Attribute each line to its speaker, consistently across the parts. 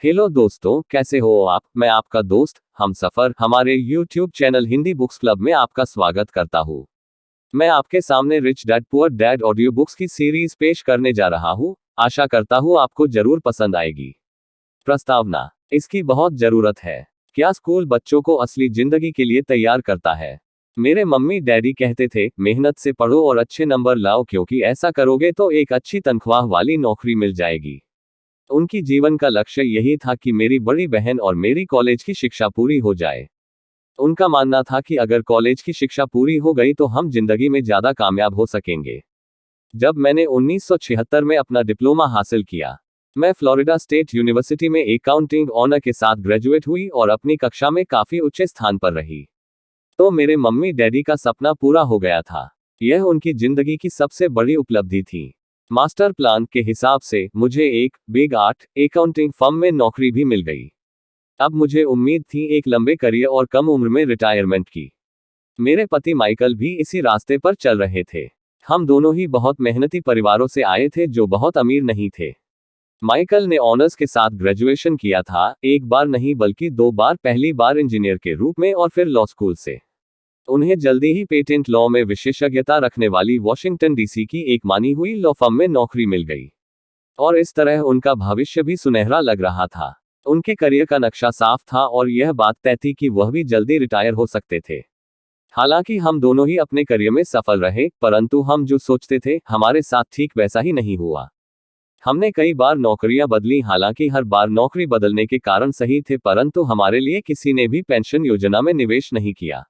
Speaker 1: Hello दोस्तों, कैसे हो आप। मैं आपका दोस्त हमसफर हमारे YouTube channel Hindi books club में आपका स्वागत करता हूँ। मैं आपके सामने rich dad poor dad audio books की सीरीज पेश करने जा रहा हूँ। आशा करता हूँ आपको जरूर पसंद आएगी। प्रस्तावना। इसकी बहुत जरूरत है। क्या स्कूल बच्चों को असली जिंदगी के लिए तैयार करता है? मेरे मम्मी डैडी कहते थे, मेहनत से पढ़ो और अच्छे नंबर लाओ, क्योंकि ऐसा करोगे तो एक अच्छी तनख्वाह वाली नौकरी मिल जाएगी। उनकी जीवन का लक्ष्य यही था कि मेरी बड़ी बहन और मेरी कॉलेज की शिक्षा पूरी हो जाए। उनका मानना था कि अगर कॉलेज की शिक्षा पूरी हो गई तो हम जिंदगी में ज्यादा कामयाब हो सकेंगे। जब मैंने 1976 में अपना डिप्लोमा हासिल किया, मैं फ्लोरिडा स्टेट यूनिवर्सिटी में अकाउंटिंग ऑनर के साथ ग्रेजुएट हुई और अपनी कक्षा में काफी ऊंचे स्थान पर रही। तो मेरे मम्मी डैडी का सपना पूरा हो गया था। यह उनकी जिंदगी की सबसे बड़ी उपलब्धि थी। मास्टर प्लान के हिसाब से मुझे एक बिग 8 अकाउंटिंग फर्म में नौकरी भी मिल गई। अब मुझे उम्मीद थी एक लंबे करियर और कम उम्र में रिटायरमेंट की। मेरे पति माइकल भी इसी रास्ते पर चल रहे थे। हम दोनों ही बहुत मेहनती परिवारों से आए थे जो बहुत अमीर नहीं थे। माइकल ने ऑनर्स के साथ ग्रेजुएशन किया था, एक बार नहीं बल्कि 2 बार, पहली बार इंजीनियर के रूप में और फिर लॉ स्कूल से। उन्हें जल्दी ही पेटेंट लॉ में विशेषज्ञता रखने वाली वॉशिंगटन डीसी की एक मानी हुई लॉ फर्म में नौकरी मिल गई। और इस तरह उनका भविष्य भी सुनहरा लग रहा था। उनके करियर का नक्शा साफ था और यह बात तय थी कि वह भी जल्दी रिटायर हो सकते थे। हालांकि हम दोनों ही अपने करियर में सफल रहे, परंतु हम जो सोचते थे हमारे साथ ठीक वैसा ही नहीं हुआ। हमने कई बार नौकरियां बदली, हालांकि हर बार नौकरी बदलने के कारण सही थे, परंतु हमारे लिए किसी ने भी पेंशन योजना में निवेश नहीं किया।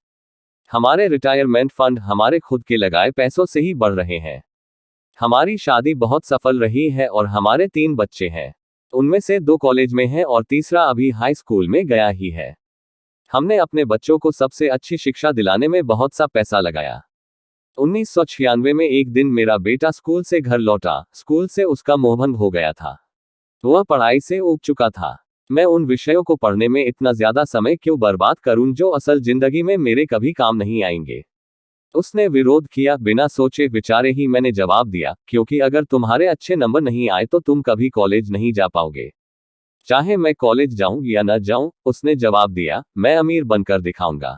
Speaker 1: हमारे रिटायरमेंट फंड हमारे खुद के लगाए पैसों से ही बढ़ रहे हैं। हमारी शादी बहुत सफल रही है और हमारे 3 बच्चे हैं। उनमें से 2 कॉलेज में हैं और तीसरा अभी हाई स्कूल में गया ही है। हमने अपने बच्चों को सबसे अच्छी शिक्षा दिलाने में बहुत सा पैसा लगाया। 1996 में एक दिन मेरा बेटा स्कूल से घर लौटा। स्कूल से उसका मोहभंग हो गया था। वह पढ़ाई से ऊब चुका था। मैं उन विषयों को पढ़ने में इतना ज्यादा समय क्यों बर्बाद करूं जो असल जिंदगी में मेरे कभी काम नहीं आएंगे। उसने विरोध किया। बिना सोचे विचारे ही मैंने जवाब दिया, क्योंकि अगर तुम्हारे अच्छे नंबर नहीं आए तो तुम कभी कॉलेज नहीं जा पाओगे। चाहे मैं कॉलेज जाऊं या न जाऊं, उसने जवाब दिया, मैं अमीर बनकर दिखाऊंगा।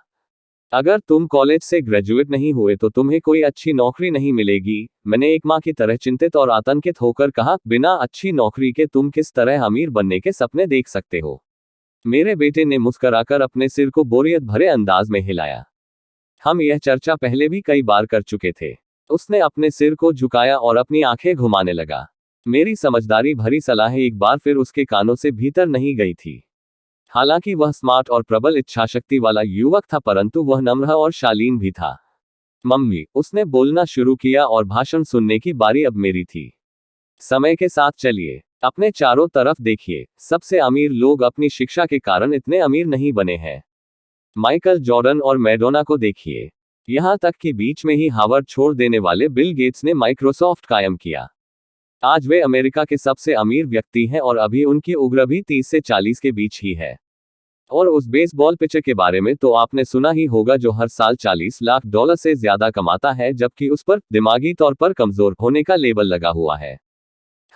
Speaker 1: अगर तुम कॉलेज से ग्रेजुएट नहीं हुए तो तुम्हें कोई अच्छी नौकरी नहीं मिलेगी। मैंने एक माँ की तरह चिंतित और आतंकित होकर कहा, बिना अच्छी नौकरी के तुम किस तरह अमीर बनने के सपने देख सकते हो। मेरे बेटे ने मुस्कुराकर अपने सिर को बोरियत भरे अंदाज में हिलाया। हम यह चर्चा पहले भी कई बार कर चुके थे। उसने अपने सिर को झुकाया और अपनी आंखें घुमाने लगा। मेरी समझदारी भरी सलाह एक बार फिर उसके कानों से भीतर नहीं गई थी। हालांकि वह स्मार्ट और प्रबल इच्छाशक्ति वाला युवक था, परंतु वह नम्र और शालीन भी था। मम्मी, उसने बोलना शुरू किया और भाषण सुनने की बारी अब मेरी थी। समय के साथ चलिए, अपने चारों तरफ देखिए। सबसे अमीर लोग अपनी शिक्षा के कारण इतने अमीर नहीं बने हैं। माइकल जॉर्डन और मैडोना को देखिए। यहां तक कि बीच में ही हार्वर्ड छोड़ देने वाले बिल गेट्स ने माइक्रोसॉफ्ट कायम किया। आज वे अमेरिका के सबसे अमीर व्यक्ति हैं और अभी उनकी उम्र भी 30 से 40 के बीच ही है। और उस बेसबॉल पिचर के बारे में तो आपने सुना ही होगा, जो हर साल $40 लाख से ज्यादा कमाता है, जबकि उस पर दिमागी तौर पर कमजोर होने का लेबल लगा हुआ है।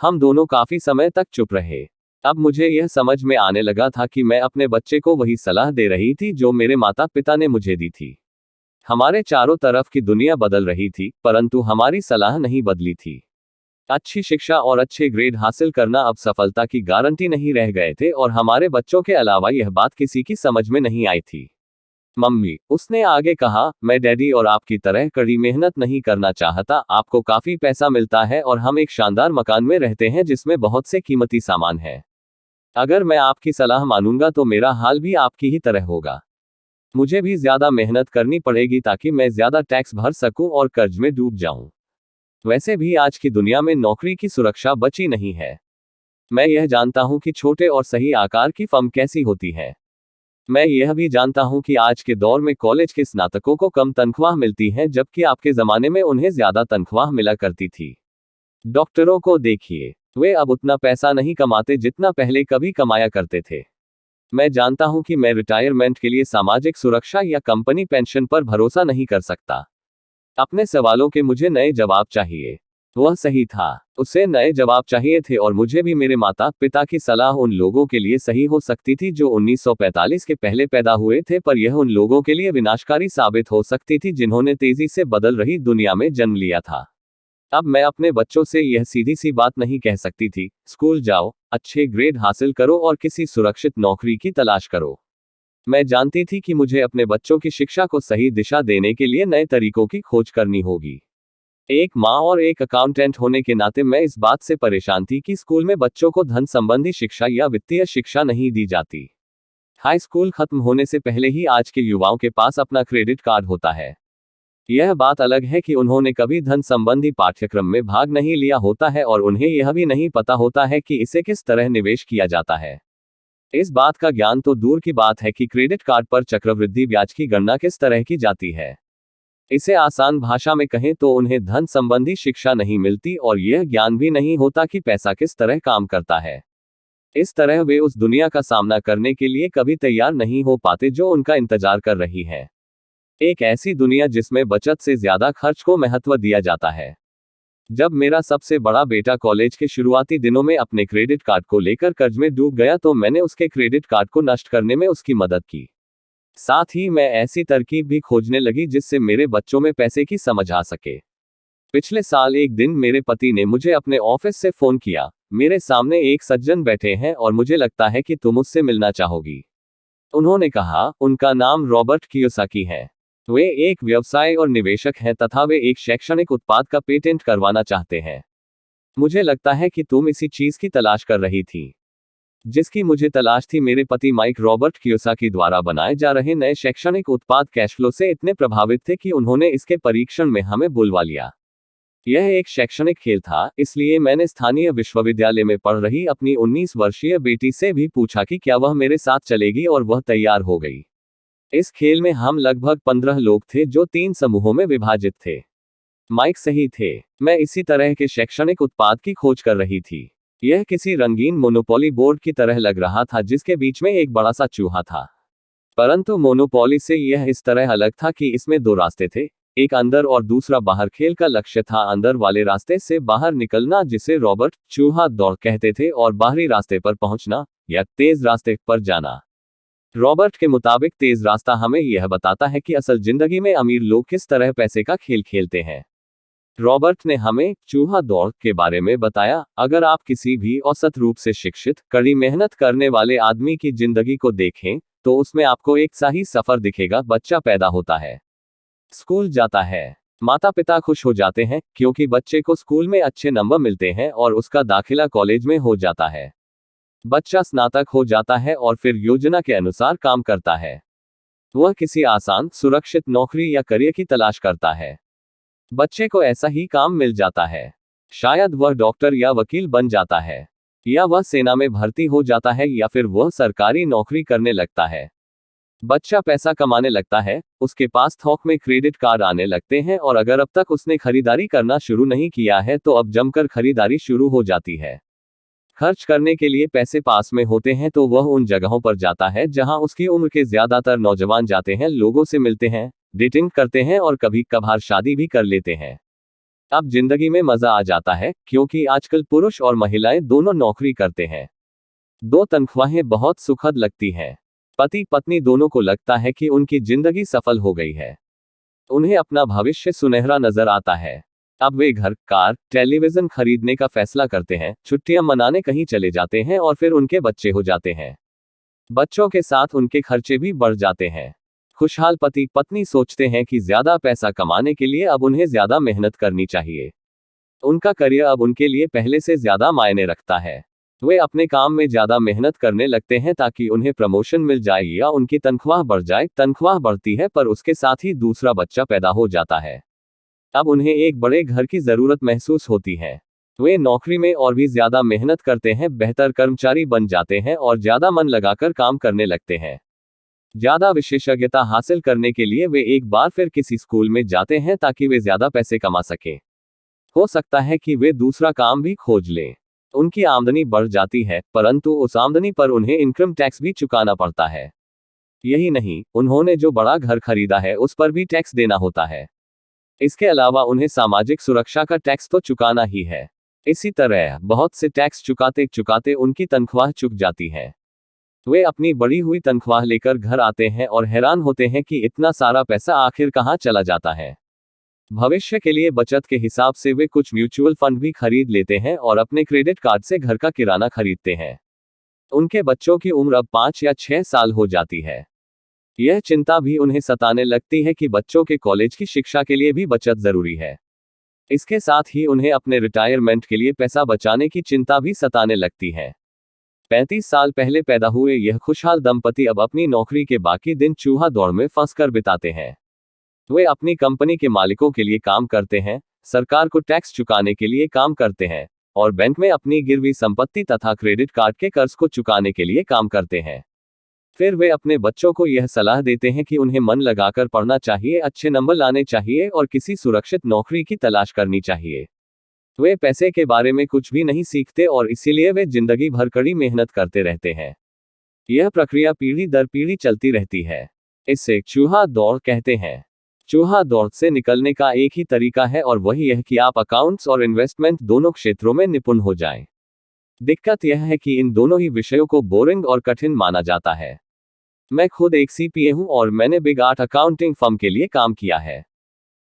Speaker 1: हम दोनों काफी समय तक चुप रहे। अब मुझे यह समझ में आने लगा था कि मैं अपने बच्चे को वही सलाह दे रही थी जो मेरे माता पिता ने मुझे दी थी। हमारे चारों तरफ की दुनिया बदल रही थी, परंतु हमारी सलाह नहीं बदली थी। अच्छी शिक्षा और अच्छे ग्रेड हासिल करना अब सफलता की गारंटी नहीं रह गए थे, और हमारे बच्चों के अलावा यह बात किसी की समझ में नहीं आई थी। मम्मी, उसने आगे कहा, मैं डैडी और आपकी तरह कड़ी मेहनत नहीं करना चाहता। आपको काफी पैसा मिलता है और हम एक शानदार मकान में रहते हैं जिसमें बहुत से कीमती सामान है। अगर मैं आपकी सलाह मानूंगा तो मेरा हाल भी आपकी ही तरह होगा। मुझे भी ज्यादा मेहनत करनी पड़ेगी ताकि मैं ज्यादा टैक्स भर सकूं और कर्ज में डूब जाऊं। वैसे भी आज की दुनिया में नौकरी की सुरक्षा बची नहीं है। मैं यह जानता हूं कि छोटे और सही आकार की फर्म कैसी होती है। मैं यह भी जानता हूं कि आज के दौर में कॉलेज के स्नातकों को कम तनख्वाह मिलती है, जबकि आपके जमाने में उन्हें ज्यादा तनख्वाह मिला करती थी। डॉक्टरों को देखिए, वे अब उतना पैसा नहीं कमाते जितना पहले कभी कमाया करते थे। मैं जानता हूं कि मैं रिटायरमेंट के लिए सामाजिक सुरक्षा या कंपनी पेंशन पर भरोसा नहीं कर सकता। अपने सवालों के मुझे नए जवाब चाहिए। वह सही था। उसे नए जवाब चाहिए थे और मुझे भी मेरे माता पिता की सलाह उन लोगों के लिए सही हो सकती थी जो 1945 के पहले पैदा हुए थे, पर यह उन लोगों के लिए विनाशकारी साबित हो सकती थी जिन्होंने तेजी से बदल रही दुनिया में जन्म लिया था। अब मैं अपने बच्चों से यह सीधी सी बात नहीं कह सकती थी, स्कूल जाओ, अच्छे ग्रेड हासिल करो और किसी सुरक्षित नौकरी की तलाश करो। मैं जानती थी कि मुझे अपने बच्चों की शिक्षा को सही दिशा देने के लिए नए तरीकों की खोज करनी होगी। एक माँ और एक अकाउंटेंट होने के नाते मैं इस बात से परेशान थी कि स्कूल में बच्चों को धन संबंधी शिक्षा या वित्तीय शिक्षा नहीं दी जाती। हाई स्कूल खत्म होने से पहले ही आज के युवाओं के पास अपना क्रेडिट कार्ड होता है। यह बात अलग है कि उन्होंने कभी धन संबंधी पाठ्यक्रम में भाग नहीं लिया होता है और उन्हें यह भी नहीं पता होता है कि इसे किस तरह निवेश किया जाता है। इस बात का ज्ञान तो दूर की बात है कि क्रेडिट कार्ड पर चक्रवृद्धि ब्याज की गणना किस तरह की जाती है। इसे आसान भाषा में कहें तो उन्हें धन संबंधी शिक्षा नहीं मिलती और यह ज्ञान भी नहीं होता कि पैसा किस तरह काम करता है। इस तरह वे उस दुनिया का सामना करने के लिए कभी तैयार नहीं हो पाते जो उनका इंतजार कर रही है। एक ऐसी दुनिया जिसमें बचत से ज्यादा खर्च को महत्व दिया जाता है। जब मेरा सबसे बड़ा बेटा कॉलेज के शुरुआती दिनों में अपने क्रेडिट कार्ड को लेकर कर्ज में डूब गया तो मैंने उसके क्रेडिट कार्ड को नष्ट करने में उसकी मदद की। साथ ही मैं ऐसी तरकीब भी खोजने लगी जिससे मेरे बच्चों में पैसे की समझ आ सके। पिछले साल एक दिन मेरे पति ने मुझे अपने ऑफिस से फोन किया, मेरे सामने एक सज्जन बैठे हैं और मुझे लगता है कि तुम उससे मिलना चाहोगी। उन्होंने कहा, उनका नाम रॉबर्ट कियोसाकी है। वे एक व्यवसाय और निवेशक हैं तथा वे एक शैक्षणिक उत्पाद का पेटेंट करवाना चाहते हैं। मुझे लगता है कि तुम इसी चीज की तलाश कर रही थी जिसकी मुझे तलाश थी। मेरे पति माइक रॉबर्ट कियोसाकी द्वारा बनाए जा रहे नए शैक्षणिक उत्पाद कैशफ्लो से इतने प्रभावित थे कि उन्होंने इसके परीक्षण में हमें बुलवा लिया। यह एक शैक्षणिक खेल था, इसलिए मैंने स्थानीय विश्वविद्यालय में पढ़ रही अपनी 19 वर्षीय बेटी से भी पूछा कि क्या वह मेरे साथ चलेगी और वह तैयार हो गई। इस खेल में हम लगभग 15 लोग थे जो 3 समूहों में विभाजित थे। माइक सही थे, मैं इसी तरह के शैक्षणिक उत्पाद की खोज कर रही थी। यह किसी रंगीन मोनोपोली बोर्ड की तरह लग रहा था जिसके बीच में एक बड़ा सा चूहा था। परंतु मोनोपोली से यह इस तरह अलग था कि इसमें 2 रास्ते थे, एक अंदर और दूसरा बाहर। खेल का लक्ष्य था अंदर वाले रास्ते से बाहर निकलना जिसे रॉबर्ट चूहा दौड़ कहते थे और बाहरी रास्ते पर पहुंचना या तेज रास्ते पर जाना। रॉबर्ट के मुताबिक तेज रास्ता हमें यह बताता है कि असल जिंदगी में अमीर लोग किस तरह पैसे का खेल खेलते हैं। रॉबर्ट ने हमें चूहा दौड़ के बारे में बताया। अगर आप किसी भी औसत रूप से शिक्षित, कड़ी मेहनत करने वाले आदमी की जिंदगी को देखें तो उसमें आपको एक सा ही सफर दिखेगा। बच्चा पैदा होता है, स्कूल जाता है, माता पिता खुश हो जाते हैं क्योंकि बच्चे को स्कूल में अच्छे नंबर मिलते हैं और उसका दाखिला कॉलेज में हो जाता है। बच्चा स्नातक हो जाता है और फिर योजना के अनुसार काम करता है। वह किसी आसान, सुरक्षित नौकरी या करियर की तलाश करता है। बच्चे को ऐसा ही काम मिल जाता है। शायद वह डॉक्टर या वकील बन जाता है, या वह सेना में भर्ती हो जाता है, या फिर वह सरकारी नौकरी करने लगता है। बच्चा पैसा कमाने लगता है, उसके पास थोक में क्रेडिट कार्ड आने लगते हैं और अगर अब तक उसने खरीदारी करना शुरू नहीं किया है तो अब जमकर खरीदारी शुरू हो जाती है। खर्च करने के लिए पैसे पास में होते हैं तो वह उन जगहों पर जाता है जहां उसकी उम्र के ज्यादातर नौजवान जाते हैं, लोगों से मिलते हैं, डेटिंग करते हैं और कभी कभार शादी भी कर लेते हैं। अब जिंदगी में मजा आ जाता है क्योंकि आजकल पुरुष और महिलाएं दोनों नौकरी करते हैं। 2 तनख्वाहें बहुत सुखद लगती हैं। पति पत्नी दोनों को लगता है कि उनकी जिंदगी सफल हो गई है। उन्हें अपना भविष्य सुनहरा नजर आता है। अब वे घर, कार, टेलीविजन खरीदने का फैसला करते हैं, छुट्टियां मनाने कहीं चले जाते हैं और फिर उनके बच्चे हो जाते हैं। बच्चों के साथ उनके खर्चे भी बढ़ जाते हैं। खुशहाल पति पत्नी सोचते हैं कि ज्यादा पैसा कमाने के लिए अब उन्हें ज्यादा मेहनत करनी चाहिए। उनका करियर अब उनके लिए पहले से ज्यादा मायने रखता है। वे अपने काम में ज्यादा मेहनत करने लगते हैं ताकि उन्हें प्रमोशन मिल जाए या उनकी तनख्वाह बढ़ जाए। तनख्वाह बढ़ती है पर उसके साथ ही दूसरा बच्चा पैदा हो जाता है। अब उन्हें एक बड़े घर की जरूरत महसूस होती है। वे नौकरी में और भी ज्यादा मेहनत करते हैं, बेहतर कर्मचारी बन जाते हैं और ज्यादा मन लगाकर काम करने लगते हैं। ज्यादा विशेषज्ञता हासिल करने के लिए वे एक बार फिर किसी स्कूल में जाते हैं ताकि वे ज्यादा पैसे कमा सकें। हो सकता है कि वे दूसरा काम भी खोज लें। उनकी आमदनी बढ़ जाती है, परंतु उस आमदनी पर उन्हें इनकम टैक्स भी चुकाना पड़ता है। यही नहीं, उन्होंने जो बड़ा घर खरीदा है उस पर भी टैक्स देना होता है। इसके अलावा उन्हें सामाजिक सुरक्षा का टैक्स तो चुकाना ही है। इसी तरह बहुत से टैक्स चुकाते चुकाते उनकी तनख्वाह चुक जाती है। वे अपनी बढ़ी हुई तनख्वाह लेकर घर आते हैं और हैरान होते हैं कि इतना सारा पैसा आखिर कहाँ चला जाता है। भविष्य के लिए बचत के हिसाब से वे कुछ म्यूचुअल फंड भी खरीद लेते हैं और अपने क्रेडिट कार्ड से घर का किराना खरीदते हैं। उनके बच्चों की उम्र अब 5 या 6 साल हो जाती है। यह चिंता भी उन्हें सताने लगती है कि बच्चों के कॉलेज की शिक्षा के लिए भी बचत जरूरी है। इसके साथ ही उन्हें अपने रिटायरमेंट के लिए पैसा बचाने की चिंता भी सताने लगती है। 35 साल पहले पैदा हुए यह खुशहाल दंपति अब अपनी नौकरी के बाकी दिन चूहा दौड़ में फंसकर बिताते हैं। वे अपनी कंपनी के मालिकों के लिए काम करते हैं, सरकार को टैक्स चुकाने के लिए काम करते हैं और बैंक में अपनी गिरवी संपत्ति तथा क्रेडिट कार्ड के कर्ज को चुकाने के लिए काम करते हैं। फिर वे अपने बच्चों को यह सलाह देते हैं कि उन्हें मन लगाकर पढ़ना चाहिए, अच्छे नंबर लाने चाहिए और किसी सुरक्षित नौकरी की तलाश करनी चाहिए। वे पैसे के बारे में कुछ भी नहीं सीखते और इसीलिए वे जिंदगी भर कड़ी मेहनत करते रहते हैं। यह प्रक्रिया पीढ़ी दर पीढ़ी चलती रहती है। इसे चूहा दौड़ कहते हैं। चूहा दौड़ से निकलने का एक ही तरीका है और वही यह कि आप अकाउंट्स और इन्वेस्टमेंट दोनों क्षेत्रों में निपुण हो जाएं। दिक्कत यह है कि इन दोनों ही विषयों को बोरिंग और कठिन माना जाता है। मैं खुद एक सीपीए हूं और मैंने बिग 8 अकाउंटिंग फर्म के लिए काम किया है।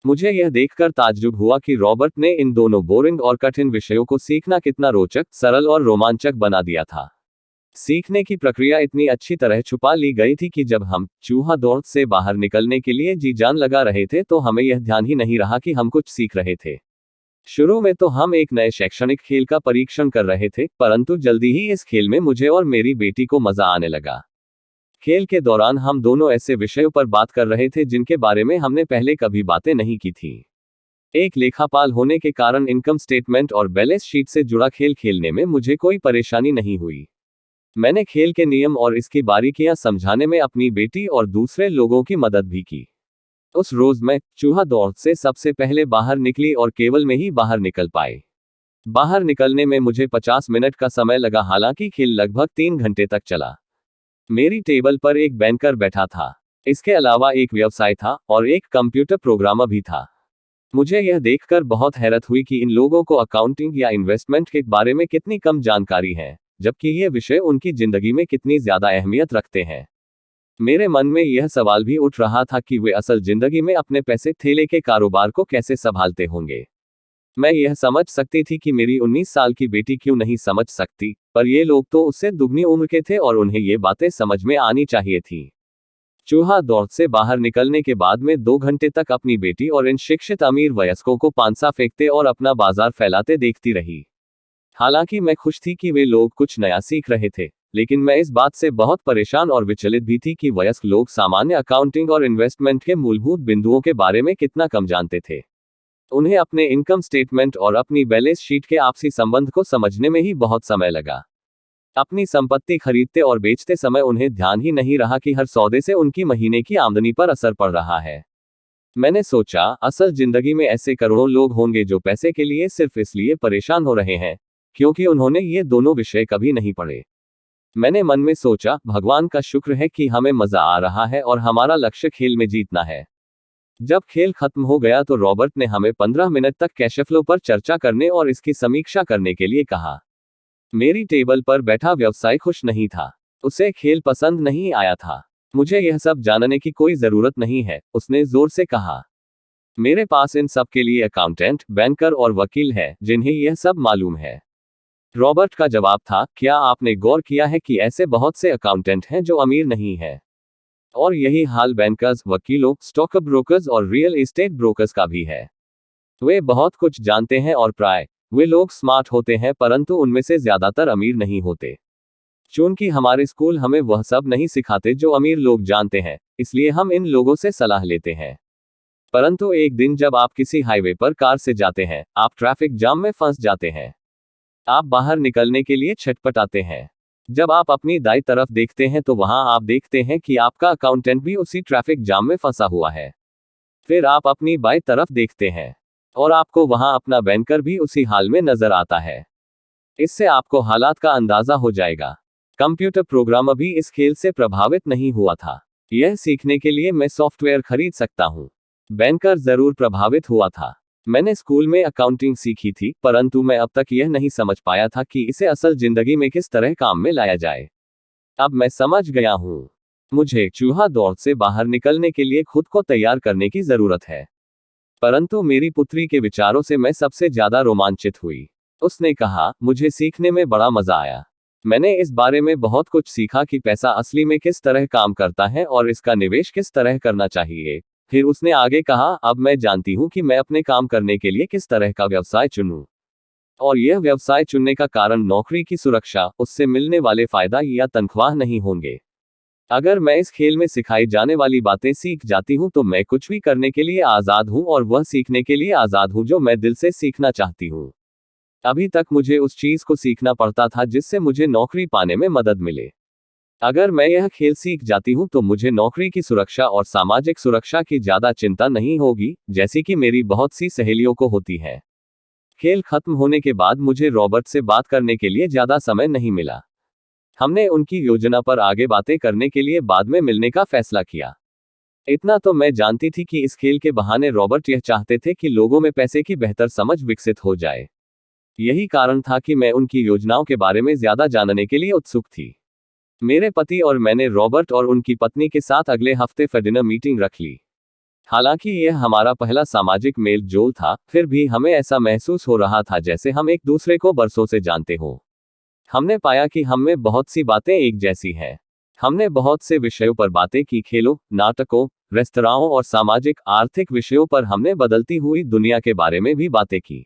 Speaker 1: मुझे यह देखकर ताज्जुब हुआ कि रॉबर्ट ने इन दोनों बोरिंग और कठिन विषयों को सीखना कितना रोचक, सरल और रोमांचक बना दिया था। सीखने की प्रक्रिया इतनी अच्छी तरह छुपा ली गई थी कि जब हम चूहा दौड़ से बाहर निकलने के लिए जी जान लगा रहे थे तो हमें यह ध्यान ही नहीं रहा कि हम कुछ सीख रहे थे। शुरू में तो हम एक नए शैक्षणिक खेल का परीक्षण कर रहे थे, परंतु जल्दी ही इस खेल में मुझे और मेरी बेटी को मजा आने लगा। खेल के दौरान हम दोनों ऐसे विषयों पर बात कर रहे थे जिनके बारे में हमने पहले कभी बातें नहीं की थी। एक लेखापाल होने के कारण इनकम स्टेटमेंट और बैलेंस शीट से जुड़ा खेल खेलने में मुझे कोई परेशानी नहीं हुई। मैंने खेल के नियम और इसकी बारीकियां समझाने में अपनी बेटी और दूसरे लोगों की मदद भी की। उस रोज मैं चूहा दौड़ से सबसे पहले बाहर निकली और केवल में ही बाहर निकल पाई। बाहर निकलने में मुझे 50 मिनट का समय लगा, हालांकि खेल लगभग 3 घंटे तक चला। मेरी टेबल पर एक बैंकर बैठा था। इसके अलावा एक व्यवसाय था और एक कंप्यूटर प्रोग्रामर भी था। मुझे यह देखकर बहुत हैरत हुई कि इन लोगों को अकाउंटिंग या इन्वेस्टमेंट के बारे में कितनी कम जानकारी है, जबकि ये विषय उनकी जिंदगी में कितनी ज्यादा अहमियत रखते हैं। मेरे मन में यह सवाल भी उठ रहा था कि वे असल जिंदगी में अपने पैसे ठेले के कारोबार को कैसे संभालते होंगे। मैं यह समझ सकती थी कि मेरी 19 साल की बेटी क्यों नहीं समझ सकती, पर ये लोग तो उससे दुगनी उम्र के थे और उन्हें ये बातें समझ में आनी चाहिए थी। चूहा दौड़ से बाहर निकलने के बाद मैं 2 घंटे तक अपनी बेटी और इन शिक्षित अमीर वयस्कों को पांसा फेंकते और अपना बाजार फैलाते देखती रही। हालांकि मैं खुश थी कि वे लोग कुछ नया सीख रहे थे, लेकिन मैं इस बात से बहुत परेशान और विचलित भी थी कि वयस्क लोग सामान्य अकाउंटिंग और इन्वेस्टमेंट के मूलभूत बिंदुओं के बारे में कितना कम जानते थे। उन्हें अपने इनकम स्टेटमेंट और अपनी बैलेंस शीट के आपसी संबंध को समझने में ही बहुत समय लगा। अपनी संपत्ति खरीदते और बेचते समय उन्हें ध्यान ही नहीं रहा कि हर सौदे से उनकी महीने की आमदनी पर असर पड़ रहा है। मैंने सोचा, असल जिंदगी में ऐसे करोड़ों लोग होंगे जो पैसे के लिए सिर्फ इसलिए परेशान हो रहे हैं क्योंकि उन्होंने ये दोनों विषय कभी नहीं पढ़े। मैंने मन में सोचा, भगवान का शुक्र है कि हमें मजा आ रहा है और हमारा लक्ष्य खेल में जीतना है। जब खेल खत्म हो गया तो रॉबर्ट ने हमें 15 मिनट तक कैश फ्लो पर चर्चा करने और इसकी समीक्षा करने के लिए कहा। मेरी टेबल पर बैठा व्यवसायी खुश नहीं था। उसे खेल पसंद नहीं आया था। मुझे यह सब जानने की कोई जरूरत नहीं है, उसने जोर से कहा। मेरे पास इन सब के लिए अकाउंटेंट, बैंकर और वकील है जिन्हें यह सब मालूम है। रॉबर्ट का जवाब था, क्या आपने गौर किया है कि ऐसे बहुत से अकाउंटेंट हैं जो अमीर नहीं है? और यही हाल बैंकर्स, वकीलों, स्टॉक ब्रोकर्स और रियल एस्टेट ब्रोकर्स का भी है। वे बहुत कुछ जानते हैं और प्राय वे लोग स्मार्ट होते हैं, परंतु उनमें से ज्यादातर अमीर नहीं होते। चूंकि हमारे स्कूल हमें वह सब नहीं सिखाते जो अमीर लोग जानते हैं, इसलिए हम इन लोगों से सलाह लेते हैं। परंतु एक दिन जब आप किसी हाईवे पर कार से जाते हैं, आप ट्रैफिक जाम में फंस जाते हैं। आप बाहर निकलने के लिए छटपटाते हैं। जब आप अपनी दाईं तरफ देखते हैं तो वहां आप देखते हैं कि आपका अकाउंटेंट भी उसी ट्रैफिक जाम में फंसा हुआ है। फिर आप अपनी बाईं तरफ देखते हैं और आपको वहां अपना बैंकर भी उसी हाल में नजर आता है। इससे आपको हालात का अंदाजा हो जाएगा। कंप्यूटर प्रोग्रामर भी इस खेल से प्रभावित नहीं हुआ था। यह सीखने के लिए मैं सॉफ्टवेयर खरीद सकता हूं। बैंकर जरूर प्रभावित हुआ था। मैंने स्कूल में अकाउंटिंग सीखी थी, परंतु मैं अब तक यह नहीं समझ पाया था कि इसे असल जिंदगी में किस तरह काम में लाया जाए। अब मैं समझ गया हूँ। मुझे चूहा दौड़ से बाहर निकलने के लिए खुद को तैयार करने की जरूरत है। परंतु मेरी पुत्री के विचारों से मैं सबसे ज्यादा रोमांचित हुई। उसने कहा, मुझे सीखने में बड़ा मजा आया। मैंने इस बारे में बहुत कुछ सीखा कि पैसा असली में किस तरह काम करता है और इसका निवेश किस तरह करना चाहिए। फिर उसने आगे कहा, अब मैं जानती हूँ कि मैं अपने काम करने के लिए किस तरह का व्यवसाय चुनूं। और यह व्यवसाय चुनने का कारण नौकरी की सुरक्षा, उससे मिलने वाले फायदा या तनख्वाह नहीं होंगे। अगर मैं इस खेल में सिखाई जाने वाली बातें सीख जाती हूँ तो मैं कुछ भी करने के लिए आजाद हूँ और वह सीखने के लिए आजाद हूँ जो मैं दिल से सीखना चाहती हूँ। अभी तक मुझे उस चीज को सीखना पड़ता था जिससे मुझे नौकरी पाने में मदद मिले। अगर मैं यह खेल सीख जाती हूँ तो मुझे नौकरी की सुरक्षा और सामाजिक सुरक्षा की ज्यादा चिंता नहीं होगी, जैसी कि मेरी बहुत सी सहेलियों को होती है। खेल खत्म होने के बाद मुझे रॉबर्ट से बात करने के लिए ज्यादा समय नहीं मिला। हमने उनकी योजना पर आगे बातें करने के लिए बाद में मिलने का फैसला किया। इतना तो मैं जानती थी कि इस खेल के बहाने रॉबर्ट यह चाहते थे कि लोगों में पैसे की बेहतर समझ विकसित हो जाए। यही कारण था कि मैं उनकी योजनाओं के बारे में ज्यादा जानने के लिए उत्सुक थी। मेरे पति और मैंने रॉबर्ट और उनकी पत्नी के साथ अगले हफ्ते फिर डिनर मीटिंग रख ली। हालांकि यह हमारा पहला सामाजिक मेल जोल था, फिर भी हमें ऐसा महसूस हो रहा था जैसे हम एक दूसरे को बरसों से जानते हों। हमने पाया कि हम में बहुत सी बातें एक जैसी हैं। हमने बहुत से विषयों पर बातें की, खेलों, नाटकों, रेस्तराओं और सामाजिक आर्थिक विषयों पर हमने बदलती हुई दुनिया के बारे में भी बातें की।